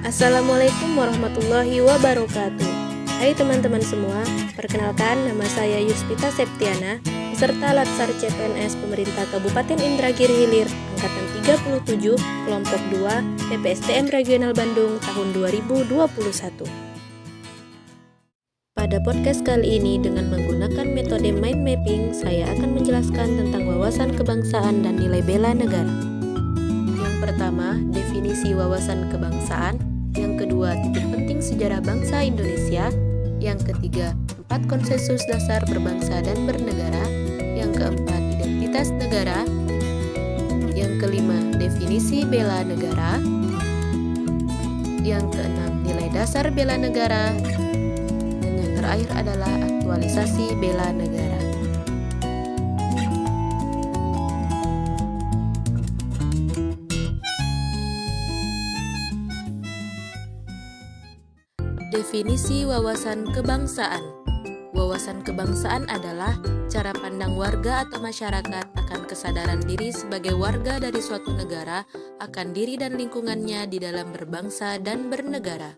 Assalamualaikum warahmatullahi wabarakatuh. Hai teman-teman semua, perkenalkan nama saya Yuspita Septiana, peserta Latsar CPNS Pemerintah Kabupaten Indragiri Hilir Angkatan 37, Kelompok 2, PPSTM Regional Bandung tahun 2021. Pada podcast kali ini dengan menggunakan metode mind mapping, saya akan menjelaskan tentang wawasan kebangsaan dan nilai bela negara. Yang pertama, definisi wawasan kebangsaan. Yang kedua, titik penting sejarah bangsa Indonesia. Yang ketiga, 4 konsensus dasar berbangsa dan bernegara. Yang keempat, identitas negara. Yang kelima, definisi bela negara. Yang keenam, nilai dasar bela negara. Dan yang terakhir adalah aktualisasi bela negara. Definisi wawasan kebangsaan. Wawasan kebangsaan adalah cara pandang warga atau masyarakat akan kesadaran diri sebagai warga dari suatu negara, akan diri dan lingkungannya di dalam berbangsa dan bernegara.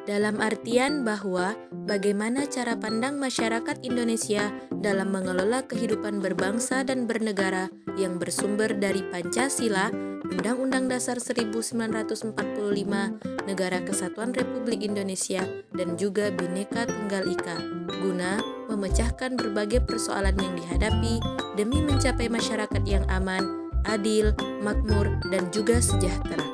Dalam artian bahwa bagaimana cara pandang masyarakat Indonesia dalam mengelola kehidupan berbangsa dan bernegara yang bersumber dari Pancasila, Undang-Undang Dasar 1945, Negara Kesatuan Republik Indonesia, dan juga Bhinneka Tunggal Ika, guna memecahkan berbagai persoalan yang dihadapi demi mencapai masyarakat yang aman, adil, makmur, dan juga sejahtera.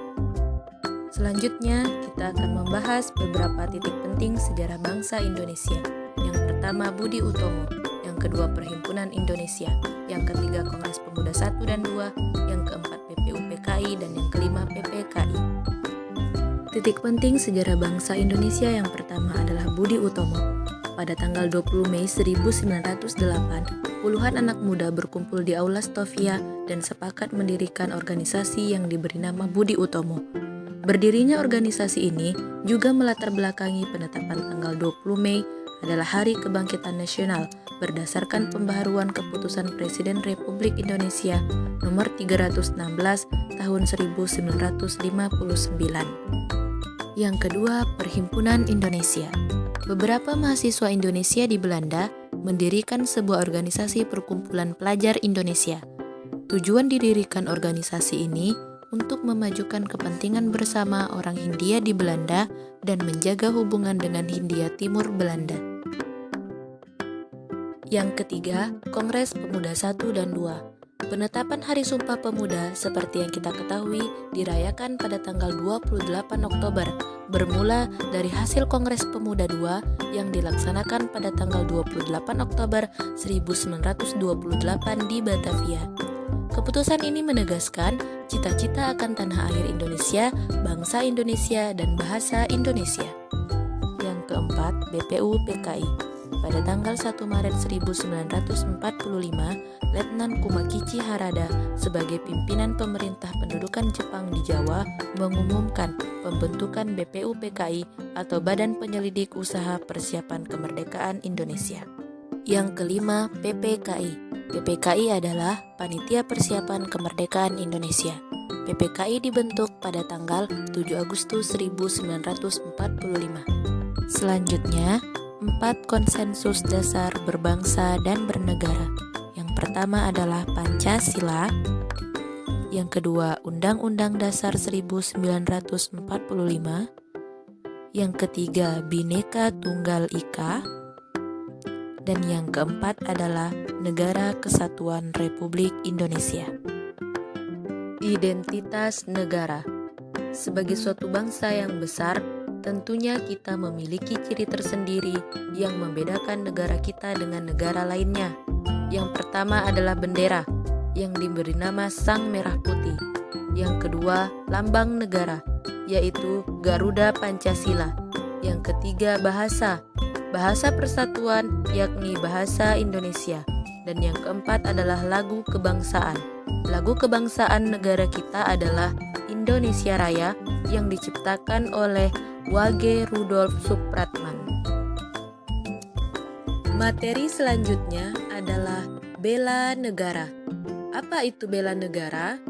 Selanjutnya, kita akan membahas beberapa titik penting sejarah bangsa Indonesia. Yang pertama, Budi Utomo. Yang kedua, Perhimpunan Indonesia. Yang ketiga, Kongres Pemuda 1 dan 2. Yang keempat, PPUPKI. Dan yang kelima, PPKI. Titik penting sejarah bangsa Indonesia yang pertama adalah Budi Utomo. Pada tanggal 20 Mei 1908, puluhan anak muda berkumpul di Aula Stovia dan sepakat mendirikan organisasi yang diberi nama Budi Utomo. Berdirinya organisasi ini juga melatar belakangi penetapan tanggal 20 Mei adalah Hari Kebangkitan Nasional berdasarkan pembaharuan keputusan Presiden Republik Indonesia nomor 316 tahun 1959. Yang kedua, Perhimpunan Indonesia. Beberapa mahasiswa Indonesia di Belanda mendirikan sebuah organisasi perkumpulan pelajar Indonesia. Tujuan didirikan organisasi ini untuk memajukan kepentingan bersama orang Hindia di Belanda dan menjaga hubungan dengan Hindia Timur Belanda. Yang ketiga, Kongres Pemuda 1 dan 2. Penetapan Hari Sumpah Pemuda seperti yang kita ketahui dirayakan pada tanggal 28 Oktober, bermula dari hasil Kongres Pemuda 2 yang dilaksanakan pada tanggal 28 Oktober 1928 di Batavia. Keputusan ini menegaskan cita-cita akan tanah air Indonesia, bangsa Indonesia, dan bahasa Indonesia. Yang keempat, BPUPKI. Pada tanggal 1 Maret 1945, Letnan Kumakichi Harada sebagai pimpinan pemerintah pendudukan Jepang di Jawa mengumumkan pembentukan BPUPKI atau Badan Penyelidik Usaha Persiapan Kemerdekaan Indonesia. Yang kelima, PPKI. PPKI adalah Panitia Persiapan Kemerdekaan Indonesia. PPKI dibentuk pada tanggal 7 Agustus 1945. Selanjutnya, 4 konsensus dasar berbangsa dan bernegara. Yang pertama adalah Pancasila. Yang kedua, Undang-Undang Dasar 1945. Yang ketiga, Bhinneka Tunggal Ika. Dan yang keempat adalah Negara Kesatuan Republik Indonesia. Identitas negara. Sebagai suatu bangsa yang besar, tentunya kita memiliki ciri tersendiri yang membedakan negara kita dengan negara lainnya. Yang pertama adalah bendera, yang diberi nama Sang Merah Putih. Yang kedua, lambang negara, yaitu Garuda Pancasila. Yang ketiga, bahasa persatuan, yakni bahasa Indonesia. Dan yang keempat adalah lagu kebangsaan. Lagu kebangsaan negara kita adalah Indonesia Raya yang diciptakan oleh Wage Rudolf Supratman. Materi selanjutnya adalah bela negara. Apa itu bela negara?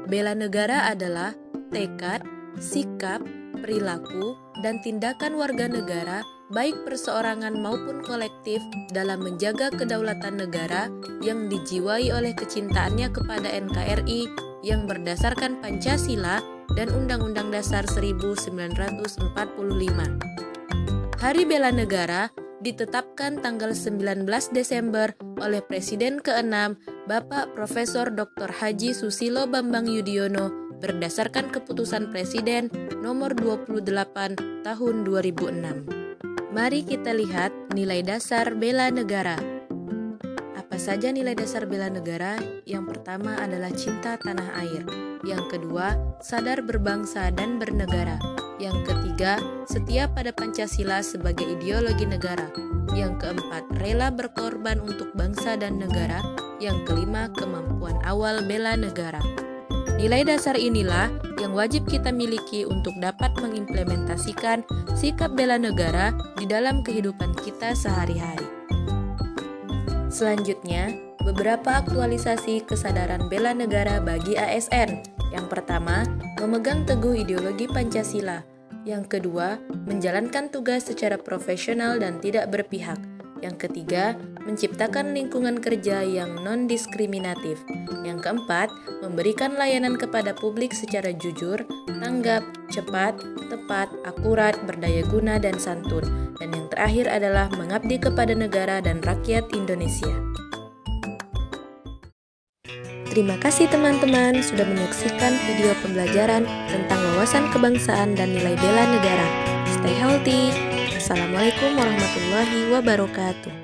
Bela negara adalah tekad, sikap, perilaku, dan tindakan warga negara, baik perseorangan maupun kolektif, dalam menjaga kedaulatan negara yang dijiwai oleh kecintaannya kepada NKRI yang berdasarkan Pancasila dan Undang-Undang Dasar 1945. Hari Bela Negara ditetapkan tanggal 19 Desember oleh Presiden ke-6 Bapak Profesor Dr. Haji Susilo Bambang Yudhoyono berdasarkan Keputusan Presiden Nomor 28 Tahun 2006. Mari kita lihat nilai dasar bela negara. Apa saja nilai dasar bela negara? Yang pertama adalah cinta tanah air. Yang kedua, sadar berbangsa dan bernegara. Yang ketiga, setia pada Pancasila sebagai ideologi negara. Yang keempat, rela berkorban untuk bangsa dan negara. Yang kelima, kemampuan awal bela negara. Nilai dasar inilah yang wajib kita miliki untuk dapat mengimplementasikan sikap bela negara di dalam kehidupan kita sehari-hari. Selanjutnya, beberapa aktualisasi kesadaran bela negara bagi ASN. Yang pertama, memegang teguh ideologi Pancasila. Yang kedua, menjalankan tugas secara profesional dan tidak berpihak. Yang ketiga, menciptakan lingkungan kerja yang non-diskriminatif. Yang keempat, memberikan layanan kepada publik secara jujur, tanggap, cepat, tepat, akurat, berdaya guna, dan santun. Dan yang terakhir adalah mengabdi kepada negara dan rakyat Indonesia. Terima kasih teman-teman sudah menyaksikan video pembelajaran tentang wawasan kebangsaan dan nilai bela negara. Stay healthy. Assalamualaikum warahmatullahi wabarakatuh.